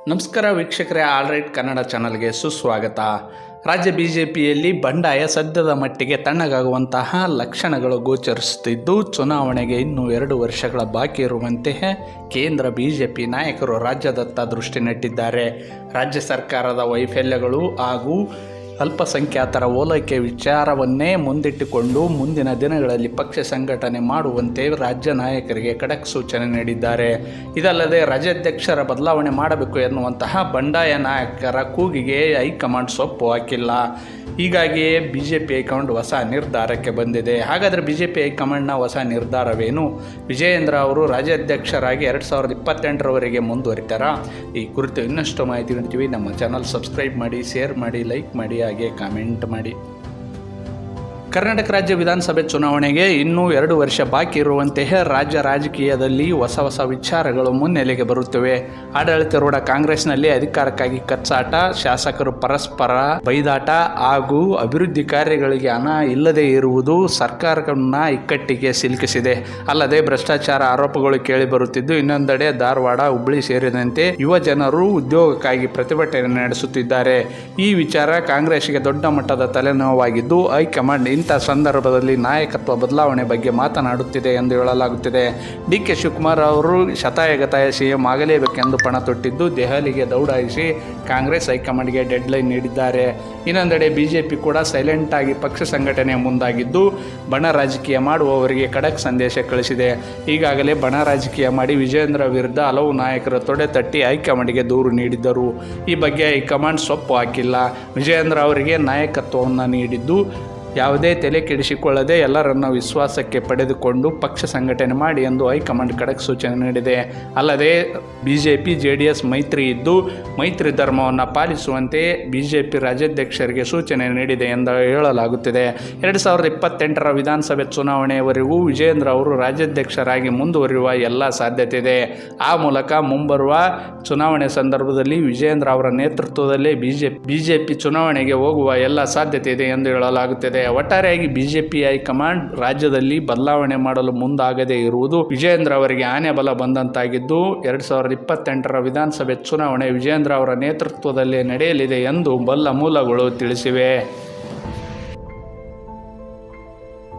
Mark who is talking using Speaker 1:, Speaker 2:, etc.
Speaker 1: ನಮಸ್ಕಾರ ವೀಕ್ಷಕರೇ, ಆಲ್ರೈಟ್ ಕನ್ನಡ ಚಾನಲ್ಗೆ ಸುಸ್ವಾಗತ. ರಾಜ್ಯ ಬಿಜೆಪಿಯಲ್ಲಿ ಬಂಡಾಯ ಸದ್ಯದ ಮಟ್ಟಿಗೆ ತಣ್ಣಗಾಗುವಂತಹ ಲಕ್ಷಣಗಳು ಗೋಚರಿಸುತ್ತಿದ್ದು, ಚುನಾವಣೆಗೆ ಇನ್ನೂ 2 ವರ್ಷಗಳ ಬಾಕಿ ಇರುವಂತೆ ಕೇಂದ್ರ ಬಿಜೆಪಿ ನಾಯಕರು ರಾಜ್ಯದತ್ತ ದೃಷ್ಟಿ ನೆಟ್ಟಿದ್ದಾರೆ. ರಾಜ್ಯ ಸರ್ಕಾರದ ವೈಫಲ್ಯಗಳು ಹಾಗೂ ಅಲ್ಪಸಂಖ್ಯಾತರ ಓಲೈಕೆ ವಿಚಾರವನ್ನೇ ಮುಂದಿಟ್ಟುಕೊಂಡು ಮುಂದಿನ ದಿನಗಳಲ್ಲಿ ಪಕ್ಷ ಸಂಘಟನೆ ಮಾಡುವಂತೆ ರಾಜ್ಯ ನಾಯಕರಿಗೆ ಖಡಕ್ ಸೂಚನೆ ನೀಡಿದ್ದಾರೆ. ಇದಲ್ಲದೆ ರಾಜ್ಯಾಧ್ಯಕ್ಷರ ಬದಲಾವಣೆ ಮಾಡಬೇಕು ಎನ್ನುವಂತಹ ಬಂಡಾಯ ನಾಯಕರ ಕೂಗಿಗೆ ಹೈಕಮಾಂಡ್ ಸೊಪ್ಪು ಹಾಕಿಲ್ಲ. ಹೀಗಾಗಿಯೇ ಬಿಜೆಪಿ ಹೈಕಮಾಂಡ್ ಹೊಸ ನಿರ್ಧಾರಕ್ಕೆ ಬಂದಿದೆ. ಹಾಗಾದರೆ ಬಿಜೆಪಿ ಹೈಕಮಾಂಡ್ನ ಹೊಸ ನಿರ್ಧಾರವೇನು? ವಿಜಯೇಂದ್ರ ಅವರು ರಾಜ್ಯಾಧ್ಯಕ್ಷರಾಗಿ 2028ರವರೆಗೆ ಮುಂದುವರಿತಾರಾ? ಈ ಕುರಿತು ಇನ್ನಷ್ಟು ಮಾಹಿತಿ ನೀಡ್ತೀವಿ. ನಮ್ಮ ಚಾನಲ್ ಸಬ್ಸ್ಕ್ರೈಬ್ ಮಾಡಿ, ಶೇರ್ ಮಾಡಿ, ಲೈಕ್ ಮಾಡಿ, ಹಾಗೆ ಕಾಮೆಂಟ್ ಮಾಡಿ. ಕರ್ನಾಟಕ ರಾಜ್ಯ ವಿಧಾನಸಭೆ ಚುನಾವಣೆಗೆ ಇನ್ನೂ 2 ವರ್ಷ ಬಾಕಿ ಇರುವಂತೆಯೇ ರಾಜ್ಯ ರಾಜಕೀಯದಲ್ಲಿ ಹೊಸ ವಿಚಾರಗಳು ಮುನ್ನೆಲೆಗೆ ಬರುತ್ತವೆ. ಆಡಳಿತಾರೂಢ ಕಾಂಗ್ರೆಸ್ನಲ್ಲಿ ಅಧಿಕಾರಕ್ಕಾಗಿ ಕಚ್ಚಾಟ, ಶಾಸಕರು ಪರಸ್ಪರ ಬೈದಾಟ ಹಾಗೂ ಅಭಿವೃದ್ಧಿ ಕಾರ್ಯಗಳಿಗೆ ಹಣ ಇಲ್ಲದೇ ಇರುವುದು ಸರ್ಕಾರವನ್ನು ಇಕ್ಕಟ್ಟಿಗೆ ಸಿಲುಕಿಸಿದೆ. ಅಲ್ಲದೆ ಭ್ರಷ್ಟಾಚಾರ ಆರೋಪಗಳು ಕೇಳಿಬರುತ್ತಿದ್ದು, ಇನ್ನೊಂದೆಡೆ ಧಾರವಾಡ, ಹುಬ್ಬಳ್ಳಿ ಸೇರಿದಂತೆ ಯುವ ಜನರು ಉದ್ಯೋಗಕ್ಕಾಗಿ ಪ್ರತಿಭಟನೆ ನಡೆಸುತ್ತಿದ್ದಾರೆ. ಈ ವಿಚಾರ ಕಾಂಗ್ರೆಸ್ಗೆ ದೊಡ್ಡ ಮಟ್ಟದ ತಲೆನೋವಾಗಿದ್ದು, ಹೈಕಮಾಂಡ್ ಇಂಥ ಸಂದರ್ಭದಲ್ಲಿ ನಾಯಕತ್ವ ಬದಲಾವಣೆ ಬಗ್ಗೆ ಮಾತನಾಡುತ್ತಿದೆ ಎಂದು ಹೇಳಲಾಗುತ್ತಿದೆ. ಡಿ.ಕೆ. ಶಿವಕುಮಾರ್ ಅವರು ಶತಾಯಗತಾಯ ಸಿಎಂ ಆಗಲೇಬೇಕೆಂದು ಪಣ ತೊಟ್ಟಿದ್ದು, ದೆಹಲಿಗೆ ದೌಡಾಯಿಸಿ ಕಾಂಗ್ರೆಸ್ ಹೈಕಮಾಂಡ್ಗೆ ಡೆಡ್ಲೈನ್ ನೀಡಿದ್ದಾರೆ. ಇನ್ನೊಂದೆಡೆ ಬಿಜೆಪಿ ಕೂಡ ಸೈಲೆಂಟ್ ಆಗಿ ಪಕ್ಷ ಸಂಘಟನೆ ಮುಂದಾಗಿದ್ದು, ಬಣ ರಾಜಕೀಯ ಮಾಡುವವರಿಗೆ ಖಡಕ್ ಸಂದೇಶ ಕಳಿಸಿದೆ. ಈಗಾಗಲೇ ಬಣ ರಾಜಕೀಯ ಮಾಡಿ ವಿಜಯೇಂದ್ರ ವಿರುದ್ಧ ಹಲವು ನಾಯಕರು ತೊಡೆ ತಟ್ಟಿ ಹೈಕಮಾಂಡ್ಗೆ ದೂರು ನೀಡಿದ್ದರು. ಈ ಬಗ್ಗೆ ಹೈಕಮಾಂಡ್ ಸೊಪ್ಪು ಹಾಕಿಲ್ಲ. ವಿಜಯೇಂದ್ರ ಅವರಿಗೆ ನಾಯಕತ್ವವನ್ನು ನೀಡಿದ್ದು, ಯಾವುದೇ ತಲೆ ಕೆಡಿಸಿಕೊಳ್ಳದೆ ಎಲ್ಲರನ್ನು ವಿಶ್ವಾಸಕ್ಕೆ ಪಡೆದುಕೊಂಡು ಪಕ್ಷ ಸಂಘಟನೆ ಮಾಡಿ ಎಂದು ಹೈಕಮಾಂಡ್ ಖಡಕ್ ಸೂಚನೆ ನೀಡಿದೆ. ಅಲ್ಲದೆ ಬಿಜೆಪಿ ಜೆಡಿಎಸ್ ಮೈತ್ರಿ ಇದ್ದು, ಮೈತ್ರಿ ಧರ್ಮವನ್ನು ಪಾಲಿಸುವಂತೆ ಬಿಜೆಪಿ ರಾಜ್ಯಾಧ್ಯಕ್ಷರಿಗೆ ಸೂಚನೆ ನೀಡಿದೆ ಎಂದು ಹೇಳಲಾಗುತ್ತಿದೆ. 2028ರ ವಿಧಾನಸಭೆ ಚುನಾವಣೆಯವರೆಗೂ ವಿಜಯೇಂದ್ರ ಅವರು ರಾಜ್ಯಾಧ್ಯಕ್ಷರಾಗಿ ಮುಂದುವರಿಯುವ ಎಲ್ಲ ಸಾಧ್ಯತೆ ಇದೆ. ಆ ಮೂಲಕ ಮುಂಬರುವ ಚುನಾವಣೆ ಸಂದರ್ಭದಲ್ಲಿ ವಿಜಯೇಂದ್ರ ಅವರ ನೇತೃತ್ವದಲ್ಲೇ ಬಿಜೆಪಿ ಚುನಾವಣೆಗೆ ಹೋಗುವ ಎಲ್ಲ ಸಾಧ್ಯತೆ ಇದೆ ಎಂದು ಹೇಳಲಾಗುತ್ತಿದೆ. ಒಟ್ಟಾರೆಯಾಗಿ ಬಿಜೆಪಿ ಹೈಕಮಾಂಡ್ ರಾಜ್ಯದಲ್ಲಿ ಬದಲಾವಣೆ ಮಾಡಲು ಮುಂದಾಗದೇ ಇರುವುದು ವಿಜಯೇಂದ್ರ ಅವರಿಗೆ ಆನೆ ಬಲ ಬಂದಂತಾಗಿದ್ದು, 2028ರ ವಿಧಾನಸಭೆ ಚುನಾವಣೆ ವಿಜಯೇಂದ್ರ ಅವರ ನೇತೃತ್ವದಲ್ಲೇ ನಡೆಯಲಿದೆ ಎಂದು ಬಲ್ಲ ಮೂಲಗಳು ತಿಳಿಸಿವೆ.